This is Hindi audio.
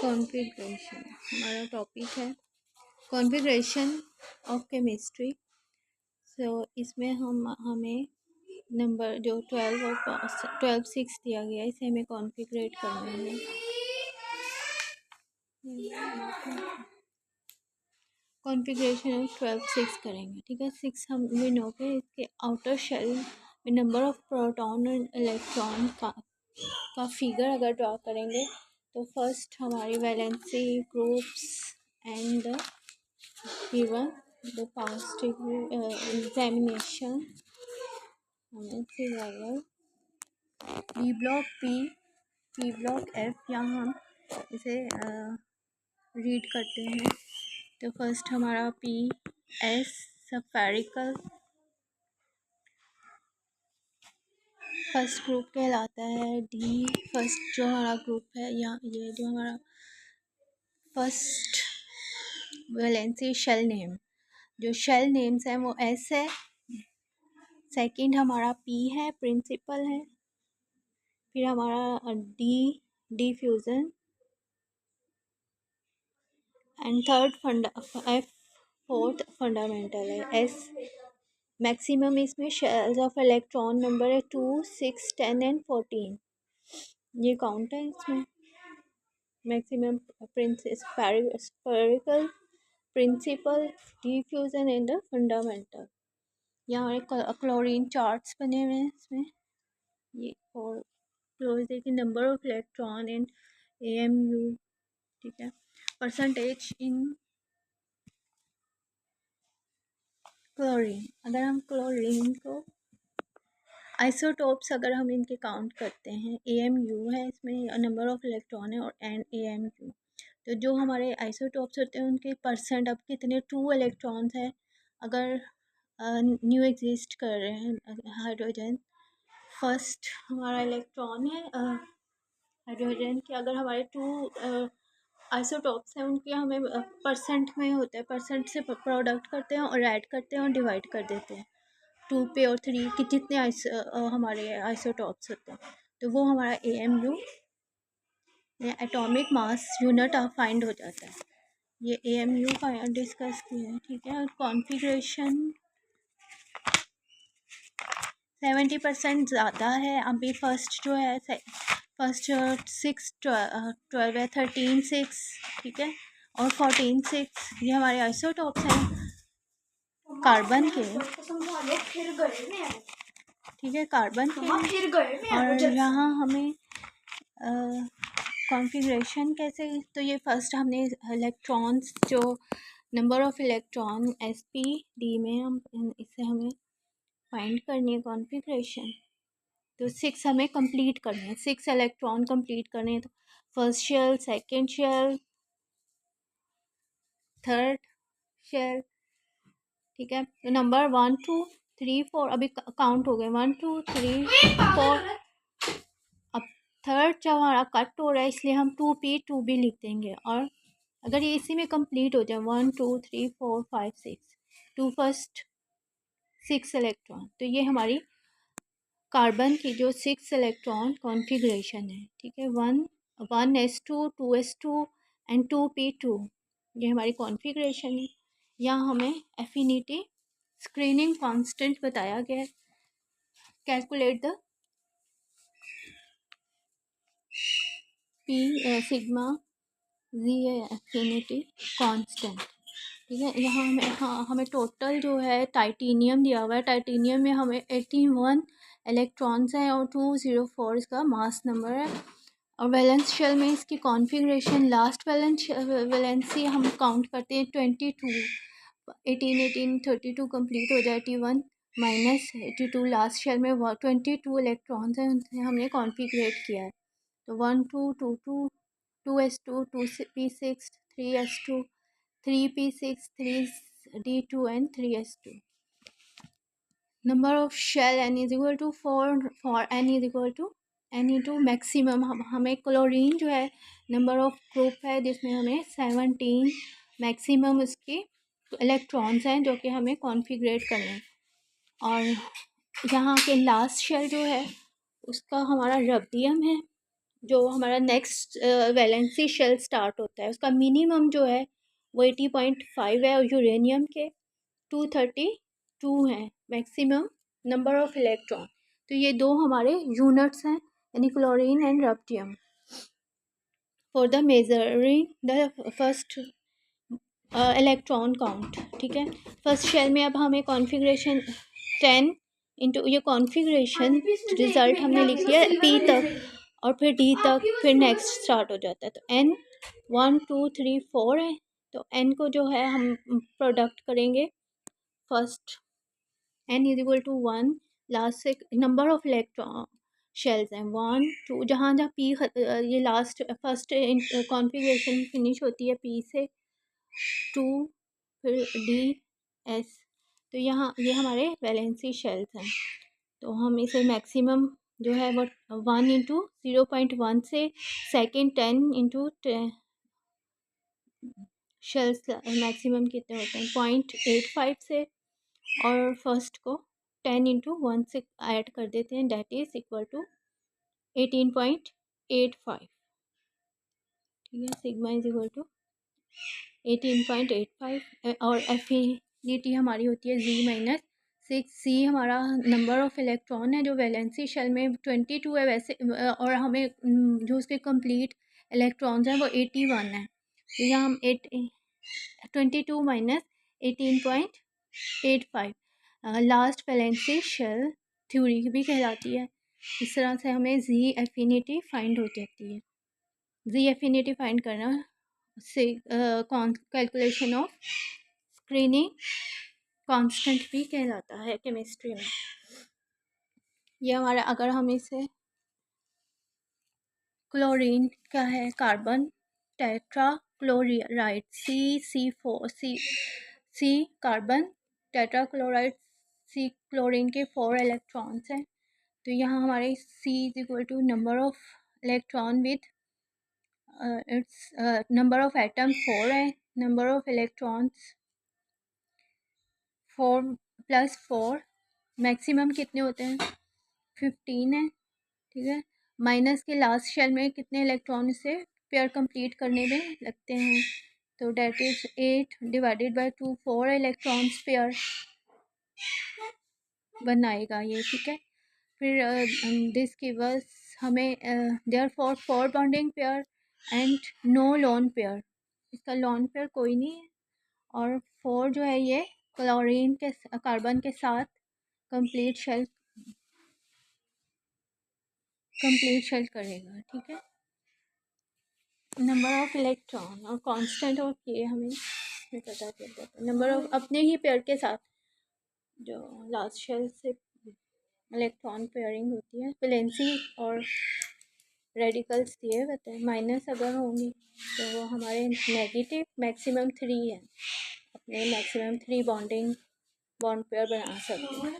कॉन्फ़िगरेशन हमारा टॉपिक है, कॉन्फ़िगरेशन ऑफ केमिस्ट्री। सो इसमें हमें नंबर जो 12 और 12(6) दिया गया है, इसे हमें कॉन्फ़िगरेट करना है। कॉन्फ़िगरेशन ऑफ 12(6) करेंगे, ठीक है। 6 हम वी नो के इसके आउटर शेल में नंबर ऑफ प्रोटॉन और इलेक्ट्रॉन का फिगर अगर ड्रॉ करेंगे तो फर्स्ट हमारी valency groups and given the past examination B block P block F. यहाँ हम इसे रीड करते हैं तो फर्स्ट हमारा P S spherical first group कहलाता है। डी फर्स्ट जो हमारा ग्रुप है, यहाँ ये जो हमारा फर्स्ट वैलेंसी शेल नेम, जो शेल नेम्स हैं वो एस है। सेकंड हमारा पी है, प्रिंसिपल है। फिर हमारा D fusion and third F fourth fundamental है। एस मैक्सिमम इसमें शेल्स ऑफ इलेक्ट्रॉन नंबर है 2, 6, 10 एंड 14। ये काउंट है इसमें। Maximum spherical, principal, diffusion and the fundamental. यहाँ एक क्लोरीन चार्ट्स बने हुए हैं इसमें। ये और क्लोज देखिए, number of electron in AMU, ठीक है। परसेंटेज इन क्लोरीन, अगर हम क्लोरीन को आइसोटोप्स अगर हम इनके काउंट करते हैं, AMU है इसमें, नंबर ऑफ इलेक्ट्रॉन है, और एंड AMU। तो जो हमारे आइसोटोप्स होते हैं उनके परसेंट अब कितने 2 इलेक्ट्रॉन्स हैं अगर न्यू एग्जिस्ट कर रहे हैं। हाइड्रोजन फर्स्ट हमारा इलेक्ट्रॉन है हाइड्रोजन के, अगर हमारे 2 आइसोटोप्स हैं उनके हमें परसेंट में होता है, परसेंट से प्रोडक्ट करते हैं और ऐड करते हैं और डिवाइड कर देते हैं 2 पे और 3 कि जितने हमारे आइसोटोप्स होते हैं, तो वो हमारा AMU atomic mass unit find हो जाता है। ये AMU का डिस्कस किया है, ठीक है। और कॉन्फ़िगरेशन 70% ज़्यादा है अभी। फर्स्ट जो है फर्स्ट 6 12 है, 13 6, ठीक है, और 14 6 ये हमारे आइसोटोप्स हैं कार्बन के, ठीक है, कार्बन के। और यहाँ हमें कॉन्फ़िगरेशन कैसे, तो ये फर्स्ट हमने इलेक्ट्रॉन्स जो number of electron SP D में हम इससे हमें फाइंड करनी है कॉन्फ़िगरेशन। तो 6 हमें कंप्लीट करने हैं, 6 इलेक्ट्रॉन कंप्लीट करने हैं। तो first shell, second shell, third shell, ठीक है। तो नंबर 1 2 3 4 अभी काउंट हो गए, 1 2 3 4। अब थर्ड जब हमारा कट हो रहा है इसलिए हम 2P 2B लिख देंगे। और अगर ये इसी में कंप्लीट हो जाए 1 2 3 4 5 6 2 फर्स्ट 6 इलेक्ट्रॉन, तो ये हमारी कार्बन की जो 6 इलेक्ट्रॉन कॉन्फ़िगरेशन है, ठीक है। 1s2 2s2 एंड 2p2, ये हमारी कॉन्फ़िगरेशन है। यहाँ हमें एफिनिटी स्क्रीनिंग कांस्टेंट बताया गया है। Calculate the P sigma Z affinity constant, ठीक है। यहाँ हमें टोटल जो है टाइटेनियम दिया हुआ है। टाइटेनियम में हमें 81 इलेक्ट्रॉन्स हैं और 204 इसका मास नंबर है। और वैलेंस शेल में इसकी कॉन्फ़िगरेशन लास्ट वैलेंसी हम काउंट करते हैं 22, 18 32 कंप्लीट हो जाए, 81 माइनस 82 लास्ट शेल में 22 इलेक्ट्रॉन्स हैं, उनसे हमने कॉन्फ़िगरेट किया है। तो 1 2 2 2 2s2 2p6 3s2 3p6 3d2 and 3s2. Number of shell n is equal to 4 for n is equal to Ne2 maximum. हमें क्लोरीन जो है नंबर ऑफ ग्रुप है जिसमें हमें 17 मैक्सिमम उसके इलेक्ट्रॉन्स हैं जो कि हमें कॉन्फ़िगरेट करने हैं। और यहाँ के लास्ट शेल जो है उसका हमारा रबियम है जो हमारा नेक्स्ट वैलेंसी शेल स्टार्ट होता है उसका मिनिमम जो है वो 80.5 है, और यूरेनियम के 232 हैं मैक्सिमम नंबर ऑफ इलेक्ट्रॉन। तो ये दो हमारे यूनिट्स हैं, यानी क्लोरीन एंड रप्टियम। For the measuring the first electron count, ठीक है। फर्स्ट शेल में अब हमें कॉन्फ़िगरेशन 10 इंटू ये कॉन्फ़िगरेशन रिज़ल्ट हमने लिख दिया पी तक, और फिर डी तक, फिर नेक्स्ट स्टार्ट हो जाता है। तो एन 1 2 3 4 है, तो एन को जो है हम प्रोडक्ट करेंगे first, n is equal to 1, last से नंबर ऑफ इलेक्ट्रॉन शेल्स हैं 1 2, जहाँ जहाँ पी ये लास्ट फर्स्ट कॉन्फ़िगरेशन फिनिश होती है पी से 2, फिर डी एस। तो यहाँ ये हमारे वैलेंसी शेल्स हैं। तो हम इसे मैक्सिमम जो है वो 1 इंटू 0.1 से सेकेंड 10 इंटू शेल्स मैक्सिमम कितने होते हैं 0.85 से, और फर्स्ट को 10 इंटू 1 से ऐड कर देते हैं, डेट इज़ इक्वल टू 18.85। ठीक है, सिग्मा इज इक्वल टू 18.85, और एफिनिटी हमारी होती है Z-6। सी हमारा नंबर ऑफ इलेक्ट्रॉन है जो वैलेंसी शेल में 22 है वैसे, और हमें जो उसके कंप्लीट इलेक्ट्रॉन्स हैं वो 81 है। तो यहाँ हम 22 minus 18.85 last valency shell theory भी कहलाती है। इस तरह से हमें Z एफिनिटी फाइंड हो जाती है। Z एफिनिटी फाइंड करना से कैलकुलेशन ऑफ स्क्रीनिंग कांस्टेंट भी कहलाता है केमिस्ट्री में। ये हमारा, अगर हम इसे क्लोरीन का है carbon tetra chloride C4 C carbon tetra chloride, C chlorine के 4 इलेक्ट्रॉन्स हैं। तो यहाँ हमारे C is equal to number of electron with its number of atom 4 है, नंबर ऑफ इलेक्ट्रॉन्स 4 + 4, मैक्सिमम कितने होते हैं 15 है। ठीक है, माइनस के लास्ट शेल में कितने इलेक्ट्रॉन से पेयर कंप्लीट करने में लगते हैं, तो that is 8 divided by 2, 4 electrons pair बनाएगा ये। ठीक है, फिर दिस गिव्स हमें therefore 4 bonding pair and no lone pair, इसका लोन पेयर कोई नहीं है, और 4 जो है ये क्लोरीन के कार्बन के साथ कंप्लीट शेल करेगा। ठीक है, नंबर ऑफ इलेक्ट्रॉन और कांस्टेंट ऑफ ये हमें पता चल जाता है। नंबर ऑफ अपने ही पेयर के साथ जो लास्ट शेल से इलेक्ट्रॉन पेयरिंग होती है, वैलेंसी और रेडिकल्स दिए रहते हैं, माइनस अगर होंगी तो वो हमारे नेगेटिव, मैक्सिमम 3 है, अपने मैक्सिमम 3 बॉन्ड पेयर बना सकते हैं।